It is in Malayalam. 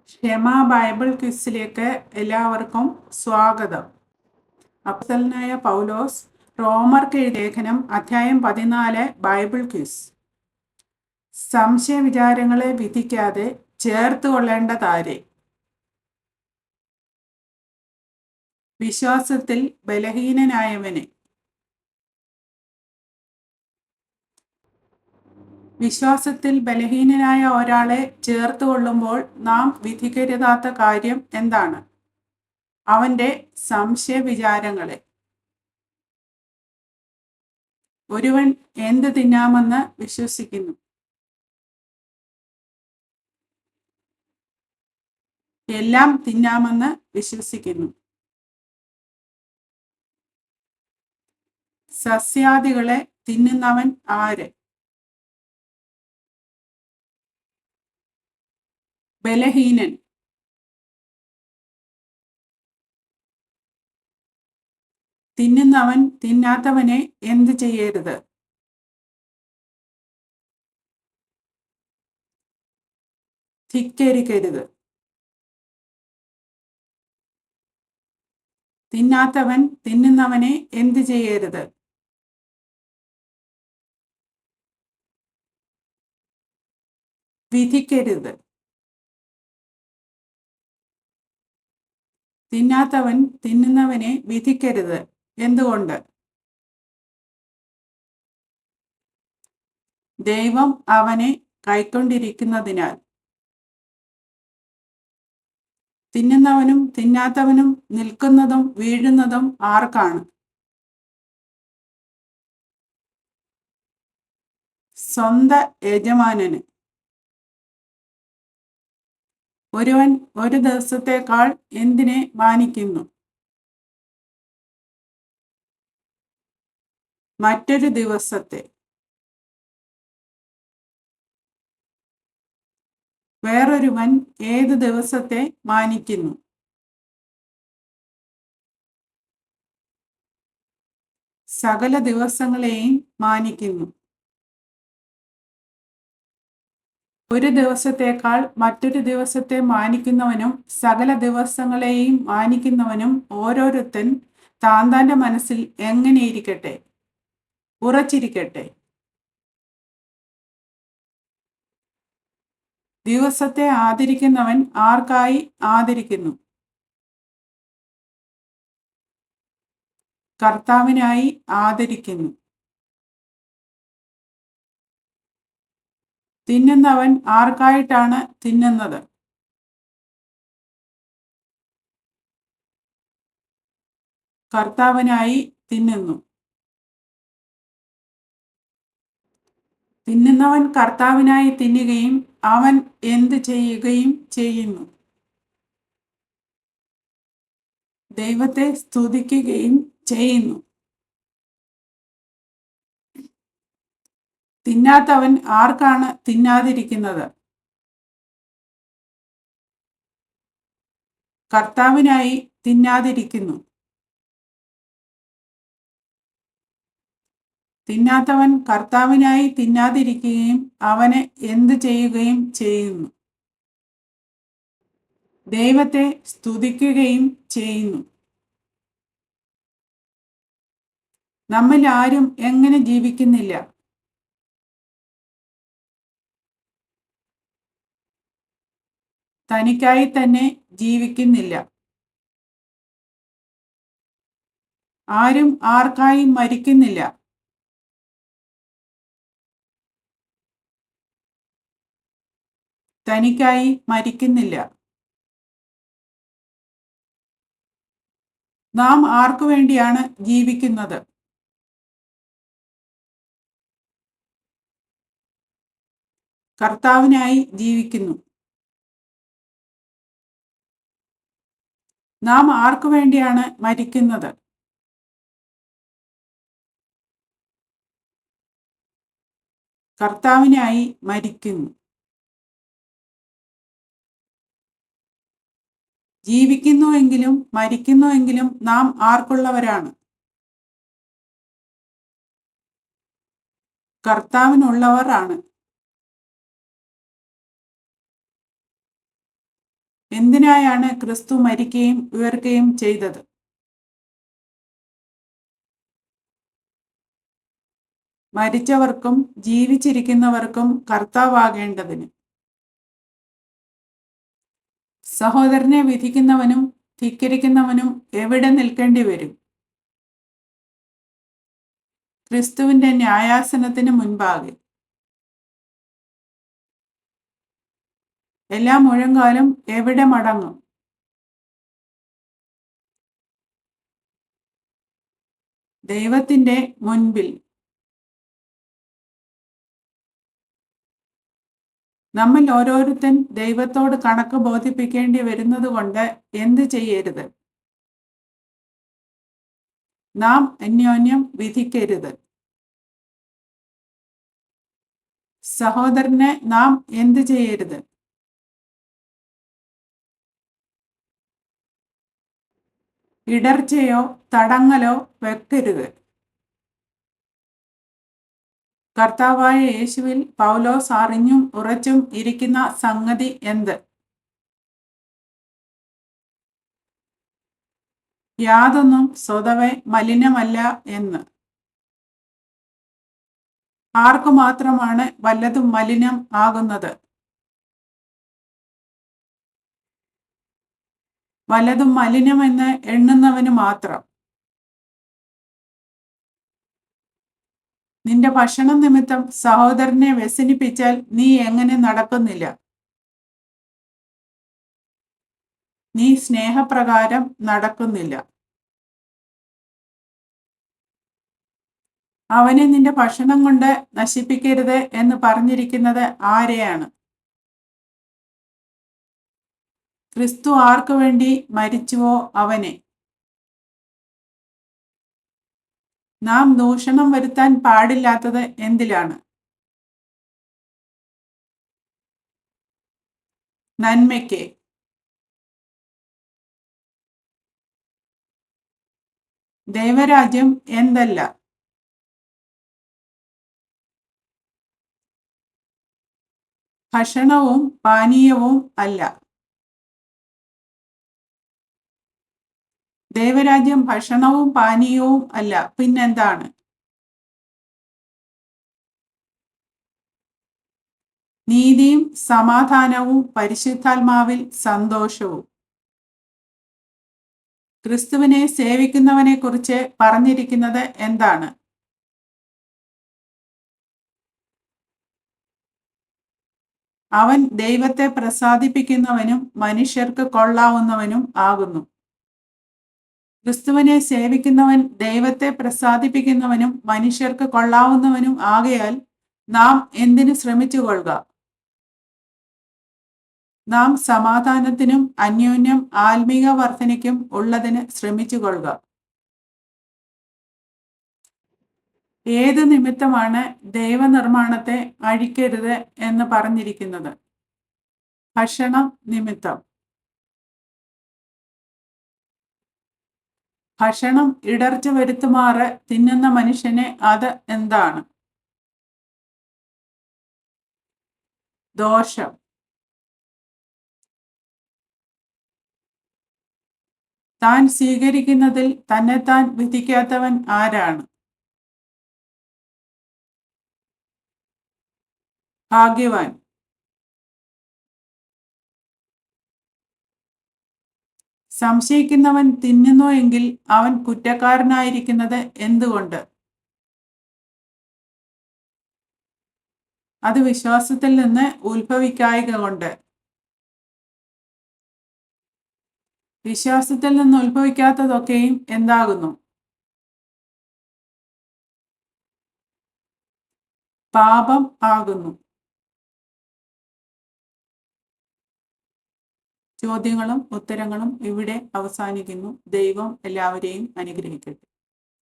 ക്ഷമ ബൈബിൾ ക്വിസിലേക്ക് എല്ലാവർക്കും സ്വാഗതം. അപ്പോസ്തലനായ പൗലോസ് റോമർക്ക് എഴുതിയ ലേഖനം അധ്യായം 14 ബൈബിൾ ക്വിസ്. സംശയ വിചാരങ്ങളെ വിധിക്കാതെ ചേർത്ത് കൊള്ളേണ്ടതാരെ? വിശ്വാസത്തിൽ ബലഹീനനായവനെ. വിശ്വാസത്തിൽ ബലഹീനനായ ഒരാളെ ചേർത്ത് കൊള്ളുമ്പോൾ നാം വിധിക്കരുതാത്ത കാര്യം എന്താണ്? അവന്റെ സംശയ വിചാരങ്ങളെ. ഒരുവൻ എന്ത് തിന്നാമെന്ന് വിശ്വസിക്കുന്നു. എല്ലാം തിന്നാമെന്ന് വിശ്വസിക്കുന്നു. സസ്യാദികളെ തിന്നുന്നവൻ ആര്? ബലഹീനൻ. തിന്നുന്നവൻ തിന്നാത്തവനെ എന്ത് ചെയ്യരുത്? ധിക്കരിക്കരുത്. തിന്നാത്തവൻ തിന്നുന്നവനെ എന്ത് ചെയ്യരുത്? വിധിക്കരുത്. തിന്നാത്തവൻ തിന്നുന്നവനെ വിധിക്കരുത്. എന്തുകൊണ്ട്? ദൈവം അവനെ കൈക്കൊണ്ടിരിക്കുന്നതിനാൽ. തിന്നുന്നവനും തിന്നാത്തവനും നിൽക്കുന്നതും വീഴുന്നതും ആർക്കാണ്? സ്വന്തം യജമാനന്. ഒരുവൻ ഒരു ദിവസത്തേക്കാൾ എന്തിനെ മാനിക്കുന്നു? മറ്റൊരു ദിവസത്തെ. വേറൊരുവൻ ഏത് ദിവസത്തെ മാനിക്കുന്നു? സകല ദിവസങ്ങളെയും മാനിക്കുന്നു. ഒരു ദിവസത്തേക്കാൾ മറ്റൊരു ദിവസത്തെ മാനിക്കുന്നവനും സകല ദിവസങ്ങളെയും മാനിക്കുന്നവനും ഓരോരുത്തൻ താന്താന്റെ മനസ്സിൽ എങ്ങനെയിരിക്കട്ടെ, ഉറച്ചിരിക്കട്ടെ. ദിവസത്തെ ആദരിക്കുന്നവൻ ആർക്കായി ആദരിക്കുന്നു? കർത്താവിനായി ആദരിക്കുന്നു. തിന്നുന്നവൻ ആർക്കായിട്ടാണ് തിന്നുന്നത്? കർത്താവിനായി തിന്നുന്നു. തിന്നുന്നവൻ കർത്താവിനായി തിന്നുകയും അവൻ എന്ത് ചെയ്യുകയും ചെയ്യുന്നു? ദൈവത്തെ സ്തുതിക്കുകയും ചെയ്യുന്നു. തിന്നാത്തവൻ ആർക്കാണ് തിന്നാതിരിക്കുന്നത്? കർത്താവിനായി തിന്നാതിരിക്കുന്നു. തിന്നാത്തവൻ കർത്താവിനായി തിന്നാതിരിക്കുകയും അവനെ എന്ത് ചെയ്യുകയും ചെയ്യുന്നു? ദൈവത്തെ സ്തുതിക്കുകയും ചെയ്യുന്നു. നമ്മിൽ ആരും എങ്ങനെ ജീവിക്കുന്നില്ല? തനിക്കായി തന്നെ ജീവിക്കുന്നില്ല. ആരും ആർക്കായി മരിക്കുന്നില്ല. തനിക്കായി മരിക്കുന്നില്ല. നാം ആർക്കു വേണ്ടിയാണ് ജീവിക്കുന്നത്? കർത്താവിനായി ജീവിക്കുന്നു. നാം ആർക്കു വേണ്ടിയാണ് മരിക്കുന്നത്? കർത്താവിനായി മരിക്കുന്നു. ജീവിക്കുന്നുവെങ്കിലും മരിക്കുന്നുവെങ്കിലും നാം ആർക്കുള്ളവരാണ്? കർത്താവിനുള്ളവർ ആണ്. എന്തിനായാണ് ക്രിസ്തു മരിക്കുകയും ഉയർക്കുകയും ചെയ്തത്? മരിച്ചവർക്കും ജീവിച്ചിരിക്കുന്നവർക്കും കർത്താവാകേണ്ടതിന്. സഹോദരനെ വിധിക്കുന്നവനും ധിക്കരിക്കുന്നവനും എവിടെ നിൽക്കേണ്ടി വരും? ക്രിസ്തുവിന്റെ ന്യായാസനത്തിന് മുൻപാകെ. എല്ലാ മുഴങ്കാലും എവിടെ മടങ്ങും? ദൈവത്തിന്റെ മുൻപിൽ. നമ്മൾ ഓരോരുത്തൻ ദൈവത്തോട് കണക്ക് ബോധിപ്പിക്കേണ്ടി വരുന്നത് കൊണ്ട് എന്ത് ചെയ്യരുത്? നാം അന്യോന്യം വിധിക്കരുത്. സഹോദരനെ നാം എന്ത് ചെയ്യരുത്? ഇടർച്ചയോ തടങ്ങലോ വെക്കരുത്. കർത്താവായ യേശുവിൽ പൗലോസ് അറിഞ്ഞും ഉറച്ചും ഇരിക്കുന്ന സംഗതി എന്ത്? യാതൊന്നും സ്വതവേ മലിനമല്ല എന്ന്. ആർക്കു മാത്രമാണ് വല്ലതും മലിനം ആകുന്നത്? വല്ലതും മലിനമെന്ന് എണ്ണുന്നവന് മാത്രം. നിന്റെ ഭക്ഷണം നിമിത്തം സഹോദരനെ വ്യസനിപ്പിച്ചാൽ നീ എങ്ങനെ നടക്കുന്നില്ല? നീ സ്നേഹപ്രകാരം നടക്കുന്നില്ല. അവനെ നിന്റെ ഭക്ഷണം കൊണ്ട് നശിപ്പിക്കരുത് എന്ന് പറഞ്ഞിരിക്കുന്നത് ആരെയാണ്? ക്രിസ്തു ആർക്കു വേണ്ടി മരിച്ചുവോ അവനെ. നാം ദൂഷണം വരുത്താൻ പാടില്ലാത്തത് എന്തിലാണ്? നന്മയ്ക്ക്. ദൈവരാജ്യം എന്തല്ല? ഭക്ഷണവും പാനീയവും അല്ല. ദൈവരാജ്യം ഭക്ഷണവും പാനീയവും അല്ല, പിന്നെന്താണ്? നീതിയും സമാധാനവും പരിശുദ്ധാത്മാവിൽ സന്തോഷവും. ക്രിസ്തുവിനെ സേവിക്കുന്നവനെ കുറിച്ച് പറഞ്ഞിരിക്കുന്നത് എന്താണ്? അവൻ ദൈവത്തെ പ്രസാദിപ്പിക്കുന്നവനും മനുഷ്യർക്ക് കൊള്ളാവുന്നവനും ആകുന്നു. ക്രിസ്തുവിനെ സേവിക്കുന്നവൻ ദൈവത്തെ പ്രസാദിപ്പിക്കുന്നവനും മനുഷ്യർക്ക് കൊള്ളാവുന്നവനും ആകയാൽ നാം എന്തിനു ശ്രമിച്ചുകൊള്ളുക? നാം സമാധാനത്തിനും അന്യോന്യം ആത്മീക വർധനയ്ക്കും ഉള്ളതിന് ശ്രമിച്ചുകൊള്ളുക. ഏത് നിമിത്തമാണ് ദൈവനിർമ്മാണത്തെ അഴിക്കരുത് എന്ന് പറഞ്ഞിരിക്കുന്നത്? ഭക്ഷണം നിമിത്തം. ഭക്ഷണം ഇടർച്ച വരുത്തുമാറ് തിന്നുന്ന മനുഷ്യന് അത് എന്താണ്? ദോഷം. താൻ സ്വീകരിക്കുന്നതിൽ തന്നെത്താൻ വിധിക്കാത്തവൻ ആരാണ്? ഭാഗ്യവാൻ. സംശയിക്കുന്നവൻ തിന്നുന്നു എങ്കിൽ അവൻ കുറ്റക്കാരനായിരിക്കുന്നത് എന്തുകൊണ്ട്? അത് വിശ്വാസത്തിൽ നിന്ന് ഉത്ഭവിക്കായക കൊണ്ട്. വിശ്വാസത്തിൽ നിന്ന് ഉത്ഭവിക്കാത്തതൊക്കെയും എന്താകുന്നു? പാപം ആകുന്നു. ചോദ്യങ്ങളും ഉത്തരങ്ങളും ഇവിടെ അവസാനിക്കുന്നു. ദൈവം എല്ലാവരെയും അനുഗ്രഹിക്കട്ടെ.